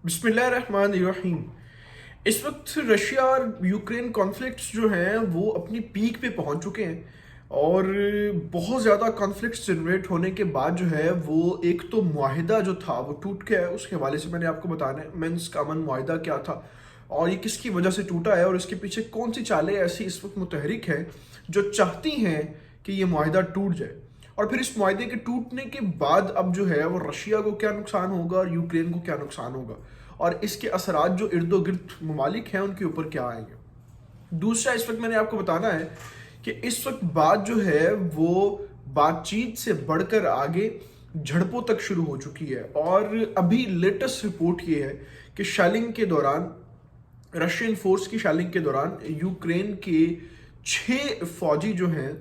बिस्मिल्लाहिर्रहमानिर्रहीम। इस वक्त रशिया और यूक्रेन कॉन्फ्लिक्ट्स जो हैं वो अपनी पीक पे पहुंच चुके हैं और बहुत ज़्यादा कॉन्फ्लिक्ट्स जनरेट होने के बाद जो है वो एक तो मुआहिदा जो था वो टूट गया है। उसके हवाले से मैंने आपको बताना है मिन्स्क अमन मुआहिदा क्या था और ये किसकी वजह से टूटा है और इसके पीछे कौन सी चालें ऐसी इस वक्त मुतहरिक हैं जो चाहती हैं कि ये मुआहिदा टूट जाए। और फिर इस मुआहिदे के टूटने के बाद अब जो है वो रशिया को क्या नुकसान होगा और यूक्रेन को क्या नुकसान होगा और इसके असरात जो इर्द गिर्द ममालिक हैं उनके ऊपर क्या आएंगे। दूसरा, इस वक्त मैंने आपको बताना है कि इस वक्त बात जो है वो बातचीत से बढ़कर आगे झड़पों तक शुरू हो चुकी है। और अभी लेटेस्ट रिपोर्ट ये है कि शेलिंग के दौरान, रशियन फोर्स की शेलिंग के दौरान यूक्रेन के 6 फौजी जो हैं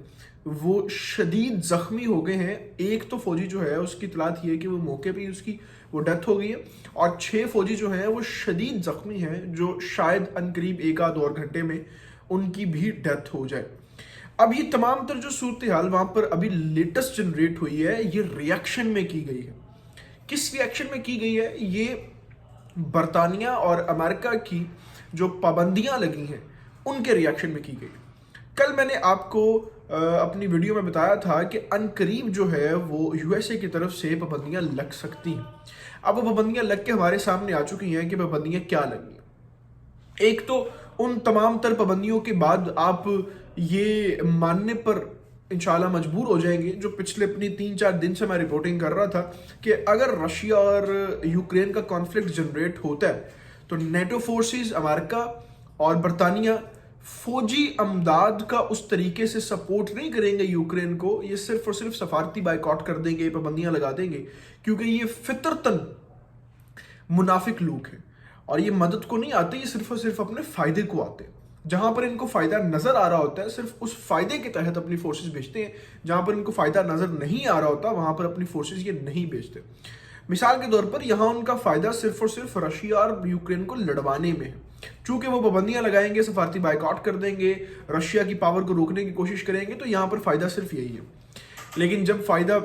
वो शदीद जख्मी हो गए हैं। एक तो फौजी जो है उसकी इतलात ये है कि वो मौके पे ही उसकी वो डेथ हो गई है और 6 फौजी जो हैं वो शदीद जख्मी हैं जो शायद अनकरीब एक आध और घंटे में उनकी भी डेथ हो जाए। अब ये तमाम तर जो सूरत हाल वहाँ पर अभी लेटेस्ट जनरेट हुई है ये रिएक्शन में की गई है। किस रिएक्शन में की गई है? ये बरतानिया और अमेरिका की जो पाबंदियां लगी हैं उनके रिएक्शन में की गई। कल मैंने आपको अपनी वीडियो में बताया था कि अनकरीब जो है वो यूएसए की तरफ से पाबंदियां लग सकती हैं। अब वो पाबंदियां लग के हमारे सामने आ चुकी हैं कि पाबंदियां क्या लगी हैं। एक तो उन तमाम तर पाबंदियों के बाद आप ये मानने पर इंशाल्लाह मजबूर हो जाएंगे, जो पिछले अपनी 3-4 दिन से मैं रिपोर्टिंग कर रहा था, कि अगर रशिया और यूक्रेन का कॉन्फ्लिक्ट जनरेट होता है तो नेटो फोर्सेस, अमेरिका और बरतानिया फौजी अमदाद का उस तरीके से सपोर्ट नहीं करेंगे यूक्रेन को। ये सिर्फ और सिर्फ सफारती बाइकआउट कर देंगे, पाबंदियां लगा देंगे, क्योंकि ये फितरतन मुनाफिक लोग हैं और ये मदद को नहीं आते, ये सिर्फ और सिर्फ अपने फायदे को आते हैं। जहां पर इनको फायदा नजर आ रहा होता है सिर्फ उस फायदे के तहत अपनी फोर्सेस भेजते हैं, जहां पर इनको फायदा नजर नहीं आ रहा होता वहां पर अपनी फोर्सेस ये नहीं भेजते। मिसाल के तौर पर यहाँ उनका फायदा सिर्फ और सिर्फ रशिया और यूक्रेन को लड़वाने में है। चूंकि वो पाबंदियां लगाएंगे, सफारती बाइकआउट कर देंगे, रशिया की पावर को रोकने की कोशिश करेंगे, तो यहाँ पर फायदा सिर्फ यही है। लेकिन जब फायदा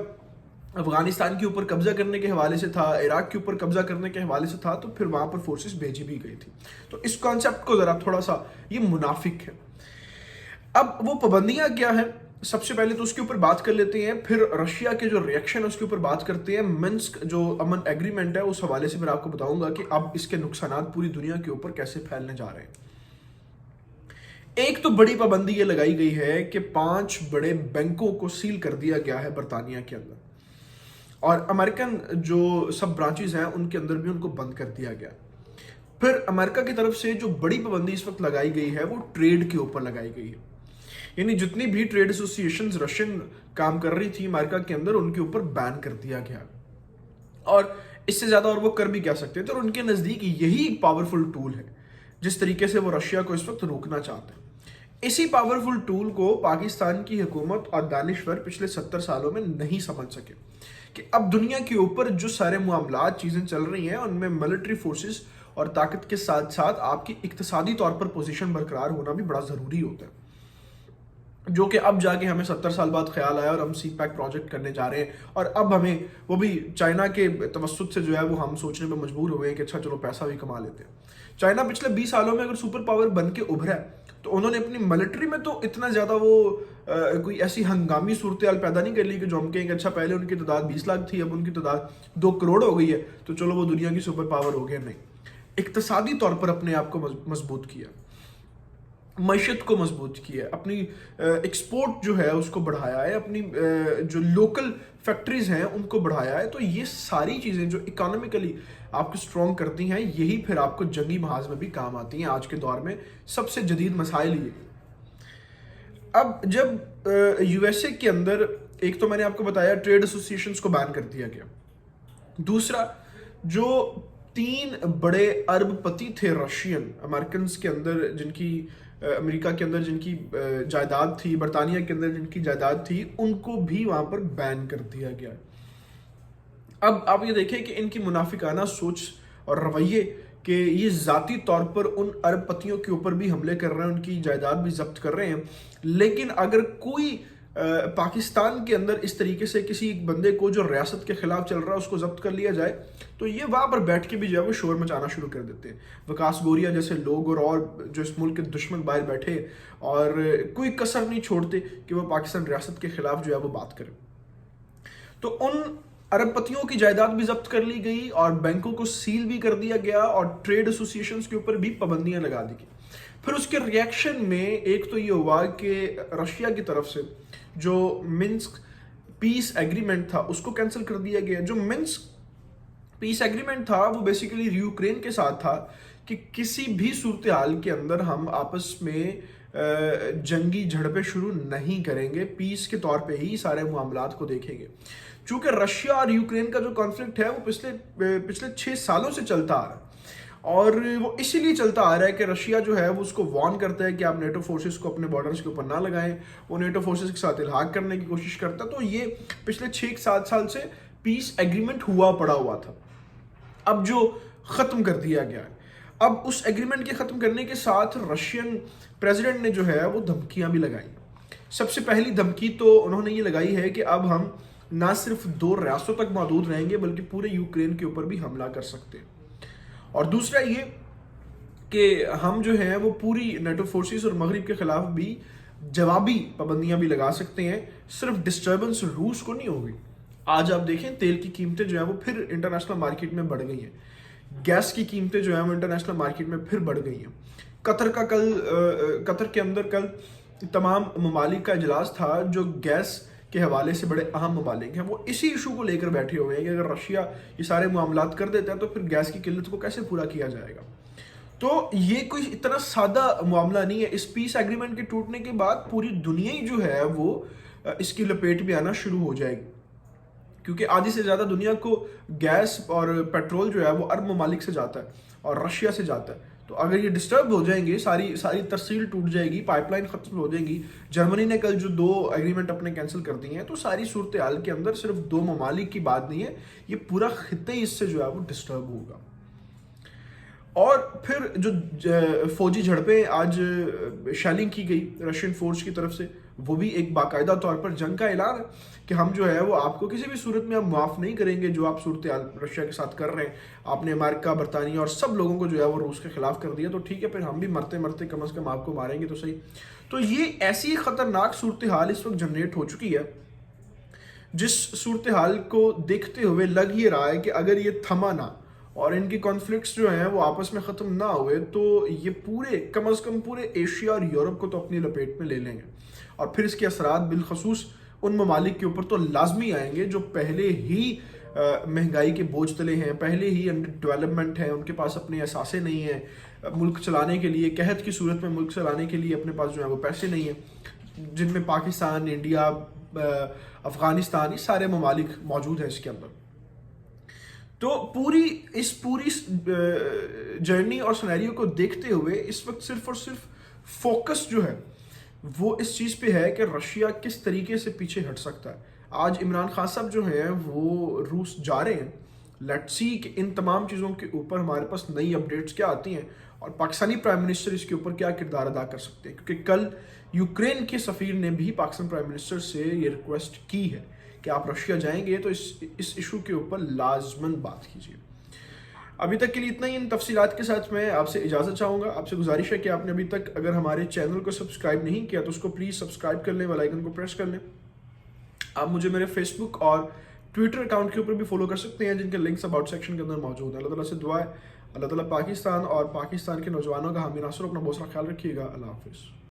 अफगानिस्तान के ऊपर कब्जा करने के हवाले से था, इराक के ऊपर कब्जा करने के हवाले से था, तो फिर वहां पर फोर्सेस भेजी भी गई थी। तो इस कॉन्सेप्ट को जरा थोड़ा सा ये मुनाफिक है। अब वो पाबंदियां क्या है, सबसे पहले तो उसके ऊपर बात कर लेते हैं, फिर रशिया के जो रिएक्शन है उसके ऊपर बात करते हैं। मिन्स्क जो अमन एग्रीमेंट है उस हवाले से फिर आपको बताऊंगा कि अब इसके नुकसानात पूरी दुनिया के ऊपर कैसे फैलने जा रहे हैं। एक तो बड़ी पाबंदी ये लगाई गई है कि 5 बड़े बैंकों को सील कर दिया गया है बरतानिया के अंदर, और अमेरिकन जो सब ब्रांचेस हैं उनके अंदर भी उनको बंद कर दिया गया। फिर अमेरिका की तरफ से जो बड़ी पाबंदी इस वक्त लगाई गई है वो ट्रेड के ऊपर लगाई गई है। यानी जितनी भी ट्रेड एसोसिएशंस रशियन काम कर रही थी अमेरिका के अंदर उनके ऊपर बैन कर दिया गया। और इससे ज्यादा और वो कर भी क्या सकते थे, और उनके नजदीक यही एक पावरफुल टूल है जिस तरीके से वो रशिया को इस वक्त रोकना चाहते हैं। इसी पावरफुल टूल को पाकिस्तान की हुकूमत और दानिश्वर पिछले 70 सालों में नहीं समझ सके कि अब दुनिया के ऊपर जो सारे मामलात चीजें चल रही हैं उनमें मिलिट्री फोर्सेस और ताकत के साथ साथ आपकी इक्तिसादी तौर पर पोजीशन बरकरार होना भी बड़ा जरूरी होता है, जो कि अब जाके हमें 70 साल बाद ख्याल आया और हम सी पैक प्रोजेक्ट करने जा रहे हैं। और अब हमें वो भी चाइना के तवस्सुत से जो है वो हम सोचने पर मजबूर हुए हैं कि अच्छा चलो पैसा भी कमा लेते हैं। चाइना पिछले 20 सालों में अगर सुपर पावर बन के उभरा है तो उन्होंने अपनी मिलिट्री में तो इतना ज़्यादा वो कोई ऐसी हंगामी सूरत हाल पैदा नहीं कर ली कि जो हम कहेंगे अच्छा पहले उनकी तादाद 20 लाख थी अब उनकी तादाद 2 करोड़ हो गई है तो चलो वो दुनिया की सुपर पावर हो गया। नहीं, इक्तिसादी तौर पर अपने आप को मजबूत किया, मईशत को मजबूत किया, अपनी एक्सपोर्ट जो है उसको बढ़ाया है, अपनी जो लोकल फैक्ट्रीज हैं उनको बढ़ाया है। तो ये सारी चीज़ें जो इकोनॉमिकली आपको स्ट्रॉन्ग करती हैं यही फिर आपको जंगी महाज में भी काम आती हैं। आज के दौर में सबसे जदीद मसाइल ये। अब जब यूएसए के अंदर, एक तो मैंने आपको बताया ट्रेड एसोसिएशंस को बैन कर दिया गया, दूसरा जो 3 बड़े अरबपति थे रशियन अमेरिकन के अंदर जिनकी अमेरिका के अंदर जिनकी जायदाद थी, बरतानिया के अंदर जिनकी जायदाद थी, उनको भी वहां पर बैन कर दिया गया। अब आप ये देखें कि इनकी मुनाफिकाना सोच और रवैये कि ये जाती तौर पर उन अरबपतियों के ऊपर भी हमले कर रहे हैं, उनकी जायदाद भी जब्त कर रहे हैं, लेकिन अगर कोई پاکستان کے اندر اس طریقے سے کسی ایک بندے کو جو ریاست کے خلاف چل رہا ہے اس کو ضبط کر لیا جائے تو یہ وہاں پر بیٹھ کے بھی جو ہے وہ شور مچانا شروع کر دیتے ہیں. وکاس گوریا جیسے لوگ اور جو اس ملک کے دشمن باہر بیٹھے اور کوئی کسر نہیں چھوڑتے کہ وہ پاکستان ریاست کے خلاف جو ہے وہ بات کرے. تو ان ارب پتیوں کی جائیداد بھی ضبط کر لی گئی اور بینکوں کو سیل بھی کر دیا گیا اور ٹریڈ ایسوسیشنز کے اوپر بھی پابندیاں لگا دی گئی. پھر اس کے ریئیکشن میں ایک تو یہ ہوا کہ رشیا کی طرف سے جو منسک پیس ایگریمنٹ تھا اس کو کینسل کر دیا گیا. جو منسک پیس ایگریمنٹ تھا وہ بیسیکلی یوکرین کے ساتھ تھا کہ کسی بھی صورتحال کے اندر ہم آپس میں جنگی جھڑپیں شروع نہیں کریں گے, پیس کے طور پہ ہی سارے معاملات کو دیکھیں گے. چونکہ رشیا اور یوکرین کا جو کانفلکٹ ہے وہ پچھلے 6 سالوں سے چلتا آ رہا ہے اور وہ اسی لیے چلتا آ رہا ہے کہ رشیا جو ہے وہ اس کو وارن کرتا ہے کہ آپ نیٹو فورسز کو اپنے بارڈرز کے اوپر نہ لگائیں, وہ نیٹو فورسز کے ساتھ الحاق کرنے کی کوشش کرتا ہے. تو یہ پچھلے 6-7 سال سے پیس ایگریمنٹ ہوا پڑا ہوا تھا, اب جو ختم کر دیا گیا ہے. اب اس ایگریمنٹ کے ختم کرنے کے ساتھ رشین پریزیڈنٹ نے جو ہے وہ دھمکیاں بھی لگائی. سب سے پہلی دھمکی تو انہوں نے یہ لگائی ہے کہ اب ہم نہ صرف 2 ریاستوں تک محدود رہیں گے بلکہ پورے یوکرین کے اوپر بھی حملہ کر سکتے ہیں. اور دوسرا یہ کہ ہم جو ہیں وہ پوری نیٹو فورسز اور مغرب کے خلاف بھی جوابی پابندیاں بھی لگا سکتے ہیں, صرف ڈسٹربنس روس کو نہیں ہوگی. آج آپ دیکھیں تیل کی قیمتیں جو ہیں وہ پھر انٹرنیشنل مارکیٹ میں بڑھ گئی ہیں, گیس کی قیمتیں جو ہیں وہ انٹرنیشنل مارکیٹ میں پھر بڑھ گئی ہیں. قطر کے اندر کل تمام ممالک کا اجلاس تھا جو گیس کے حوالے سے بڑے اہم ممالک ہیں, وہ اسی ایشو کو لے کر بیٹھے ہوئے ہیں کہ اگر رشیا یہ سارے معاملات کر دیتا ہے تو پھر گیس کی قلت کو کیسے پورا کیا جائے گا. تو یہ کوئی اتنا سادہ معاملہ نہیں ہے. اس پیس ایگریمنٹ کے ٹوٹنے کے بعد پوری دنیا ہی جو ہے وہ اس کی لپیٹ میں آنا شروع ہو جائے گی, کیونکہ آدھی سے زیادہ دنیا کو گیس اور پیٹرول جو ہے وہ عرب ممالک سے جاتا ہے اور رشیا سے جاتا ہے. تو اگر یہ ڈسٹرب ہو جائیں گے, ساری ترسیل ٹوٹ جائے گی, پائپ لائن ختم ہو جائیں گی. جرمنی نے کل جو 2 ایگریمنٹ اپنے کینسل کر دیے ہیں, تو ساری صورتحال کے اندر صرف 2 ممالک کی بات نہیں ہے, یہ پورا خطہ ہی اس سے جو ہے وہ ڈسٹرب ہوگا. اور پھر جو فوجی جھڑپیں آج شیلنگ کی گئی رشین فورس کی طرف سے, وہ بھی ایک باقاعدہ طور پر جنگ کا اعلان ہے کہ ہم جو ہے وہ آپ کو کسی بھی صورت میں ہم معاف نہیں کریں گے جو آپ صورتحال رشیا کے ساتھ کر رہے ہیں. آپ نے امریکہ, برطانیہ اور سب لوگوں کو جو ہے وہ روس کے خلاف کر دیا, تو ٹھیک ہے پھر ہم بھی مرتے کم از کم آپ کو ماریں گے تو صحیح. تو یہ ایسی خطرناک صورتحال اس وقت جنریٹ ہو چکی ہے جس صورتحال کو دیکھتے ہوئے لگ یہ رہا ہے کہ اگر یہ تھما نہ اور ان کی کانفلکٹس جو ہیں وہ آپس میں ختم نہ ہوئے تو یہ کم از کم پورے ایشیا اور یورپ کو تو اپنی لپیٹ میں لے لیں گے, اور پھر اس کے اثرات بالخصوص ان ممالک کے اوپر تو لازمی آئیں گے جو پہلے ہی مہنگائی کے بوجھ تلے ہیں, پہلے ہی انڈر ڈیولپمنٹ ہیں, ان کے پاس اپنے اثاثے نہیں ہیں ملک چلانے کے لیے, قحط کی صورت میں ملک چلانے کے لیے اپنے پاس جو ہے وہ پیسے نہیں ہیں, جن میں پاکستان, انڈیا, افغانستان, یہ سارے ممالک موجود ہیں اس کے اندر. تو پوری جرنی اور سینیریو کو دیکھتے ہوئے اس وقت صرف اور صرف فوکس جو ہے وہ اس چیز پہ ہے کہ رشیا کس طریقے سے پیچھے ہٹ سکتا ہے. آج عمران خان صاحب جو ہیں وہ روس جا رہے ہیں, لیٹ سی کہ ان تمام چیزوں کے اوپر ہمارے پاس نئی اپڈیٹس کیا آتی ہیں اور پاکستانی پرائم منسٹر اس کے اوپر کیا کردار ادا کر سکتے ہیں, کیونکہ کل یوکرین کے سفیر نے بھی پاکستان پرائم منسٹر سے یہ ریکویسٹ کی ہے کہ آپ رشیا جائیں گے تو اس ایشو کے اوپر لازماً بات کیجیے. ابھی تک کے لیے اتنا ہی. ان تفصیلات کے ساتھ میں آپ سے اجازت چاہوں گا. آپ سے گزارش ہے کہ آپ نے ابھی تک اگر ہمارے چینل کو سبسکرائب نہیں کیا تو اس کو پلیز سبسکرائب کر لیں, بیل آئیکن کو پریس کر لیں. آپ مجھے میرے فیس بک اور ٹویٹر اکاؤنٹ کے اوپر بھی فالو کر سکتے ہیں جن کے لنکس اباؤٹ سیکشن کے اندر موجود ہیں. اللہ تعالیٰ سے دعا ہے اللہ تعالیٰ پاکستان اور پاکستان کے نوجوانوں کا حامی ناصر. اپنا بہت سارا خیال رکھیے گا. اللہ حافظ.